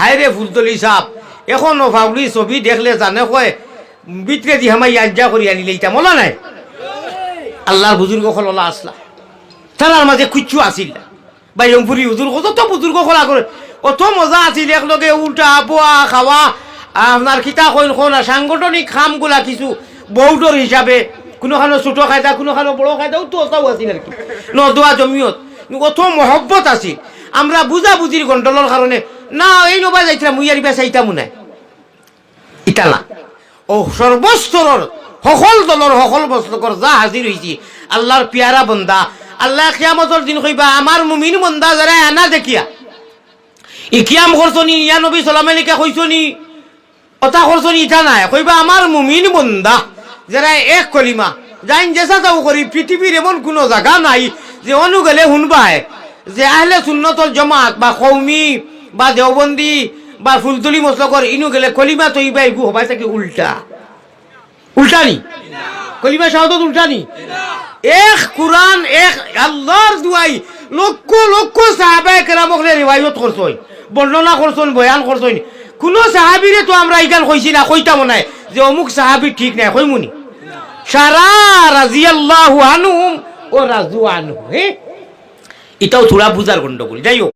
হায় রে ফুলতলি সাপ এখনো ফাউলি ছবি দেখলে জানে কয় বিতরে দি হামাই আজ্ঞা করি আনিলে এটা মলা নাই আল্লাহর বুজুর্গ খোলা আসলা তার মাঝে কুচ্ছু আসিল না বা ইয়ংপুরি হুজুর কত বুজুর্গ খোলা করে অত মজা আছিল একলগে উল্টা বোয়া খাওয়া আপনার খিতা কইন কোন সাংগঠনিক কামগুলা কিছু বৌডর হিসাবে কোনোখানো ছোট খাইতা কোনোখানো বড় খাইতাও তো ওটাও আছিল আর কি নদোয়া জমিয়ত অত মহব্বত আছিল আমরা বুঝাবুঝির গন্ডলের কারণে না এই নবা যাইছিলাম মুই আর ইবা চাইতামও নাই ইতালা ও সর্বস্তরের সকল দলের সকল বস্তকর যা হাজির হয়েছি আল্লাহর পিয়ারা বন্দা আল্লাহ কিয়ামতের দিন কইবা আমার মুমিন বন্দা যারা আনা দেখিয়া ইকিয়াম করছনি ইয়া নবী সাল্লাল্লাহু আলাইহি ওয়াসাল্লাম কইছনি কথা করছনি ইটা নাই কইবা আমার মুমিন বন্দা যারা এক কলিমা যাইন যেসা যাও করি পৃথিবীর এমন কোনো জায়গা নাই যে অনুগেলে শুনবায় যে আহলে সুন্নতল জামাত বা কওমি বা দেওবন্দি বা ফুলতলি মসলকর ইনু গেলে কলিমা তৈবা ইগু হবাই থাকে উল্টা উল্টানি কলিমা শাহাদাত উল্টানি এক কুরআন এক আল্লাহর দুআই লক্ষ লক্ষ সাহাবায়ে কেরামকে রিওয়ায়াত করছই বর্ণনা করছন বয়ান করছন কোন সাহাবীরে তো আমরা ইগান কইছি না কইতাম না যে অমুক সাহাবী ঠিক নাই কইমুনি সারা রাদিয়াল্লাহু আনহুম ও রাজু আনহু এটাও থোড়া বুঝার গন্ডগোল যাই হোক